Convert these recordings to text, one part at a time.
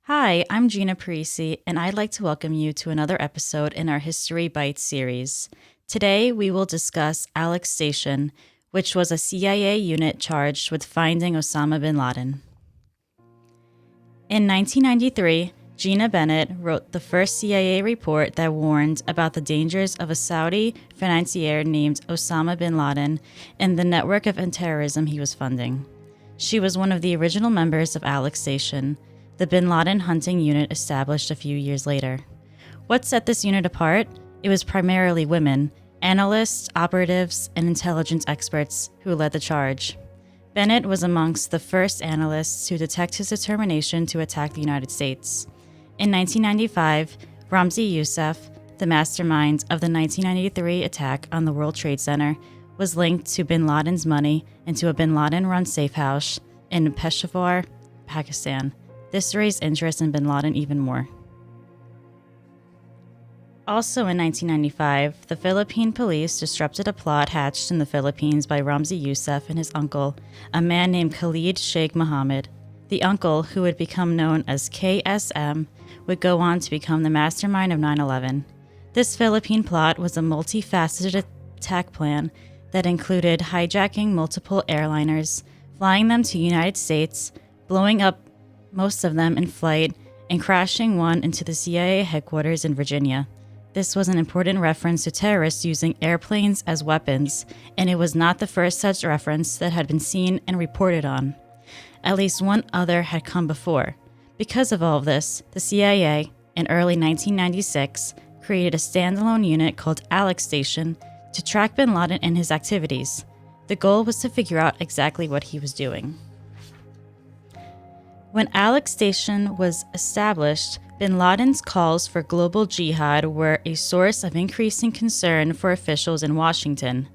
Hi, I'm Gina Parisi, and I'd like to welcome you to another episode in our History Bites series. Today, we will discuss Alex Station, which was a CIA unit charged with finding Osama bin Laden. In 1993, Gina Bennett wrote the first CIA report that warned about the dangers of a Saudi financier named Osama bin Laden and the network of terrorism he was funding. She was one of the original members of Alex Station, the bin Laden hunting unit established a few years later. What set this unit apart? It was primarily women, analysts, operatives, and intelligence experts who led the charge. Bennett was amongst the first analysts to detect his determination to attack the United States. In 1995, Ramzi Youssef, the mastermind of the 1993 attack on the World Trade Center, was linked to bin Laden's money and to a bin Laden-run safe house in Peshawar, Pakistan. This raised interest in bin Laden even more. Also in 1995, the Philippine police disrupted a plot hatched in the Philippines by Ramzi Youssef and his uncle, a man named Khalid Sheikh Mohammed. The uncle, who would become known as KSM, would go on to become the mastermind of 9/11. This Philippine plot was a multifaceted attack plan that included hijacking multiple airliners, flying them to the United States, blowing up most of them in flight, and crashing one into the CIA headquarters in Virginia. This was an important reference to terrorists using airplanes as weapons, and it was not the first such reference that had been seen and reported on. At least one other had come before. Because of all of this, the CIA, in early 1996, created a standalone unit called Alex Station to track bin Laden and his activities. The goal was to figure out exactly what he was doing. When Alex Station was established, bin Laden's calls for global jihad were a source of increasing concern for officials in Washington.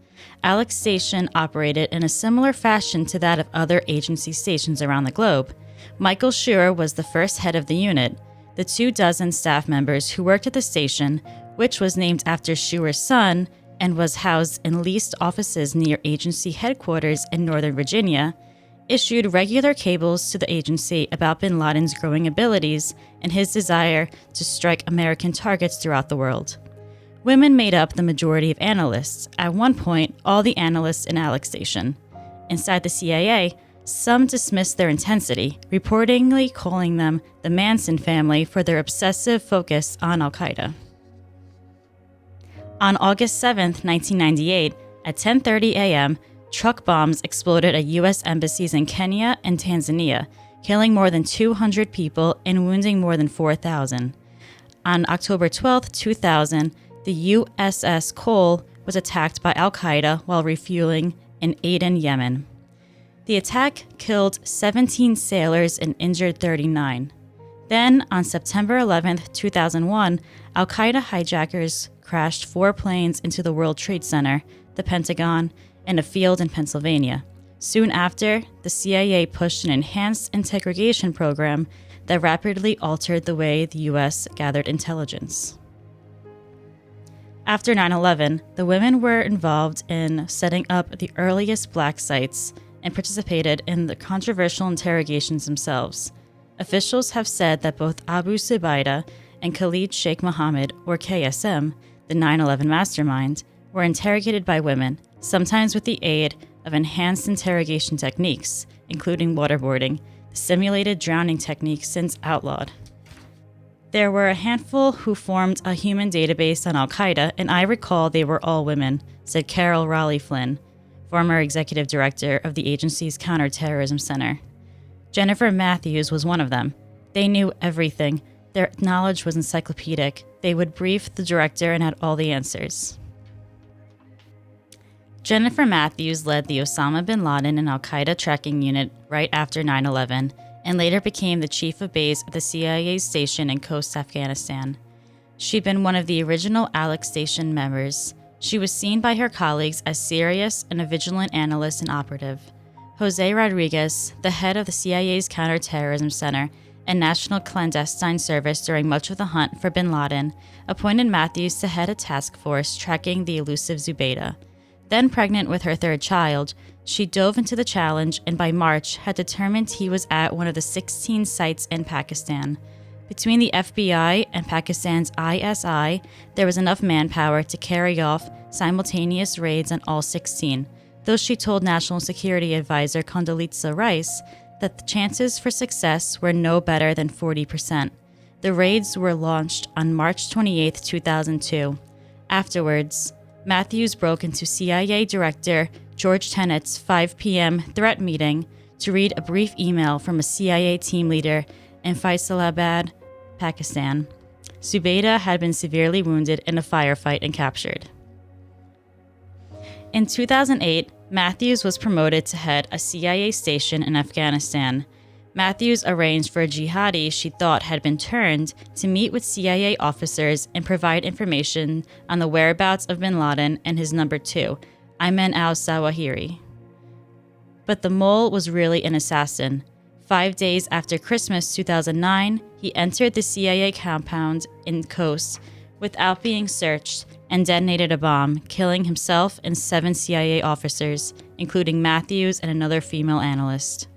Alex Station operated in a similar fashion to that of other agency stations around the globe. Michael Schur was the first head of the unit. The 24 staff members who worked at the station, which was named after Schur's son and was housed in leased offices near agency headquarters in Northern Virginia, issued regular cables to the agency about bin Laden's growing abilities and his desire to strike American targets throughout the world. Women made up the majority of analysts, at one point all the analysts in Alex Station. Inside the CIA, some dismissed their intensity, reportedly calling them the Manson family for their obsessive focus on Al-Qaeda. On August 7, 1998, at 10:30 a.m., truck bombs exploded at U.S. embassies in Kenya and Tanzania, killing more than 200 people and wounding more than 4,000. On October 12, 2000, the USS Cole was attacked by Al-Qaeda while refueling in Aden, Yemen. The attack killed 17 sailors and injured 39. Then, on September 11, 2001, Al-Qaeda hijackers crashed 4 planes into the World Trade Center, the Pentagon, and a field in Pennsylvania. Soon after, the CIA pushed an enhanced interrogation program that rapidly altered the way the U.S. gathered intelligence. After 9/11, the women were involved in setting up the earliest black sites and participated in the controversial interrogations themselves. Officials have said that both Abu Zubaydah and Khalid Sheikh Mohammed, or KSM, the 9/11 mastermind, were interrogated by women, sometimes with the aid of enhanced interrogation techniques, including waterboarding, the simulated drowning technique since outlawed. There were a handful who formed a human database on Al-Qaeda, and I recall they were all women, said Carol Raleigh Flynn, former executive director of the agency's Counterterrorism Center. Jennifer Matthews was one of them. They knew everything. Their knowledge was encyclopedic. They would brief the director and had all the answers. Jennifer Matthews led the Osama bin Laden and Al-Qaeda tracking unit right after 9/11 and later became the chief of base at the CIA's station in Khost, Afghanistan. She'd been one of the original Alex Station members. She was seen by her colleagues as serious and a vigilant analyst and operative. Jose Rodriguez, the head of the CIA's Counterterrorism Center and National Clandestine Service during much of the hunt for bin Laden, appointed Matthews to head a task force tracking the elusive Zubaydah. Then pregnant with her third child, she dove into the challenge and by March had determined he was at one of the 16 sites in Pakistan. Between the FBI and Pakistan's ISI, there was enough manpower to carry off simultaneous raids on all 16, though she told National Security Advisor Condoleezza Rice that the chances for success were no better than 40%. The raids were launched on March 28, 2002. Afterwards, Matthews broke into CIA Director George Tenet's 5 p.m. threat meeting to read a brief email from a CIA team leader in Faisalabad, Pakistan. Zubaydah had been severely wounded in a firefight and captured. In 2008, Matthews was promoted to head a CIA station in Afghanistan. Matthews arranged for a jihadi she thought had been turned to meet with CIA officers and provide information on the whereabouts of bin Laden and his number two, Ayman al-Zawahiri. But the mole was really an assassin. 5 days after Christmas 2009, he entered the CIA compound in Khost without being searched and detonated a bomb, killing himself and 7 CIA officers, including Matthews and another female analyst.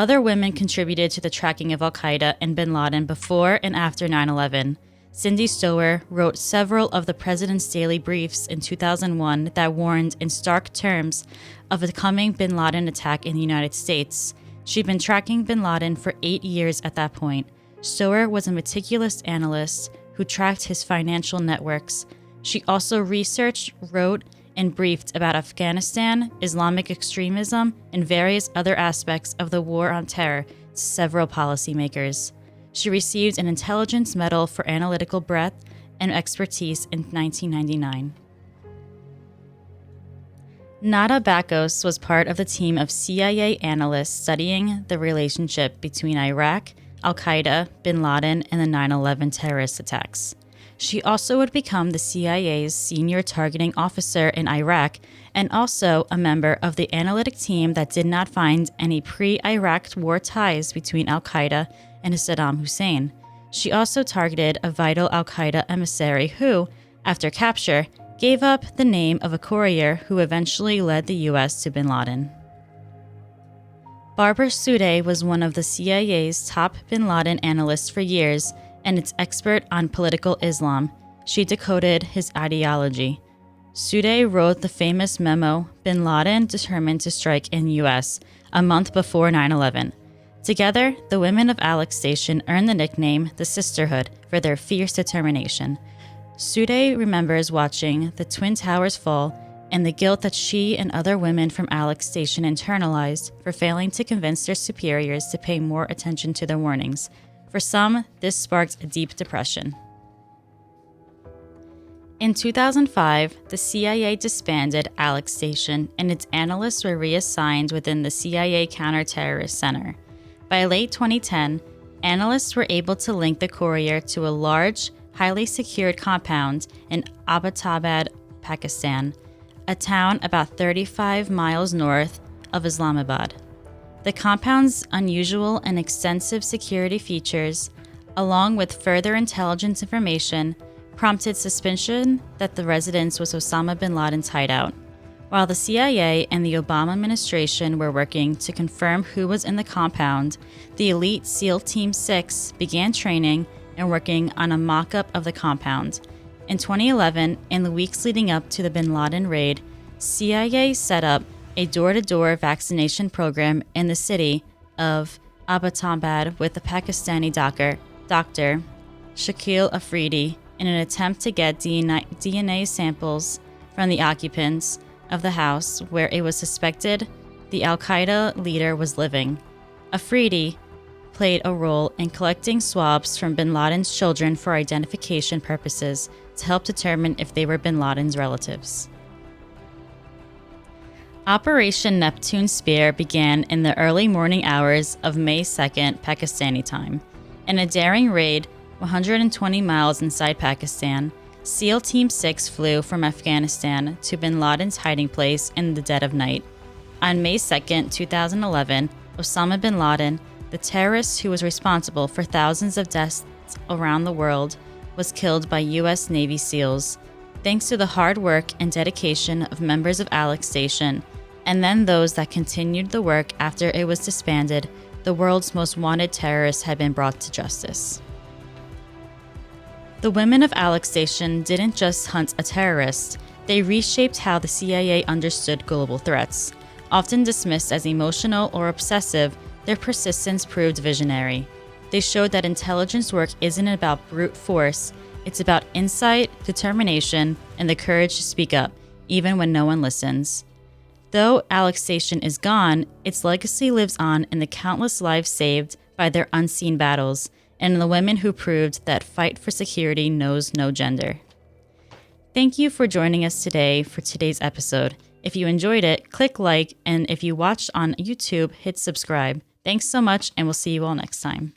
Other women contributed to the tracking of al-Qaeda and bin Laden before and after 9/11. Cindy Stower wrote several of the president's daily briefs in 2001 that warned in stark terms of a coming bin Laden attack in the United States. She'd been tracking bin Laden for 8 years at that point. Stower was a meticulous analyst who tracked his financial networks. She also researched, wrote, and briefed about Afghanistan, Islamic extremism, and various other aspects of the war on terror to several policymakers. She received an Intelligence Medal for analytical breadth and expertise in 1999. Nada Bakos was part of the team of CIA analysts studying the relationship between Iraq, al-Qaeda, bin Laden, and the 9/11 terrorist attacks. She also would become the CIA's senior targeting officer in Iraq and also a member of the analytic team that did not find any pre-Iraq war ties between al-Qaeda and Saddam Hussein. She also targeted a vital al-Qaeda emissary who, after capture, gave up the name of a courier who eventually led the U.S. to bin Laden. Barbara Sude was one of the CIA's top bin Laden analysts for years and its expert on political Islam. She decoded his ideology. Sude wrote the famous memo, Bin Laden Determined to Strike in U.S., a month before 9/11. Together, the women of Alex Station earned the nickname the Sisterhood for their fierce determination. Sude remembers watching the Twin Towers fall and the guilt that she and other women from Alex Station internalized for failing to convince their superiors to pay more attention to their warnings. For some, this sparked a deep depression. In 2005, the CIA disbanded Alex Station and its analysts were reassigned within the CIA Counterterrorist Center. By late 2010, analysts were able to link the courier to a large, highly secured compound in Abbottabad, Pakistan, a town about 35 miles north of Islamabad. The compound's unusual and extensive security features, along with further intelligence information, prompted suspicion that the residence was Osama bin Laden's hideout. While the CIA and the Obama administration were working to confirm who was in the compound, the elite SEAL Team 6 began training and working on a mock-up of the compound. In 2011, in the weeks leading up to the bin Laden raid, CIA set up a door-to-door vaccination program in the city of Abbottabad with the Pakistani doctor Shakil Afridi in an attempt to get DNA samples from the occupants of the house where it was suspected the al-Qaeda leader was living. Afridi played a role in collecting swabs from bin Laden's children for identification purposes to help determine if they were bin Laden's relatives. Operation Neptune Spear began in the early morning hours of May 2nd, Pakistani time. In a daring raid 120 miles inside Pakistan, SEAL Team 6 flew from Afghanistan to bin Laden's hiding place in the dead of night. On May 2, 2011, Osama bin Laden, the terrorist who was responsible for thousands of deaths around the world, was killed by U.S. Navy SEALs. Thanks to the hard work and dedication of members of Alex Station, and then those that continued the work after it was disbanded, the world's most wanted terrorists had been brought to justice. The women of Alex Station didn't just hunt a terrorist, they reshaped how the CIA understood global threats. Often dismissed as emotional or obsessive, their persistence proved visionary. They showed that intelligence work isn't about brute force, it's about insight, determination, and the courage to speak up, even when no one listens. Though Alex Station is gone, its legacy lives on in the countless lives saved by their unseen battles, and in the women who proved that fight for security knows no gender. Thank you for joining us today for today's episode. If you enjoyed it, click like, and if you watched on YouTube, hit subscribe. Thanks so much, and we'll see you all next time.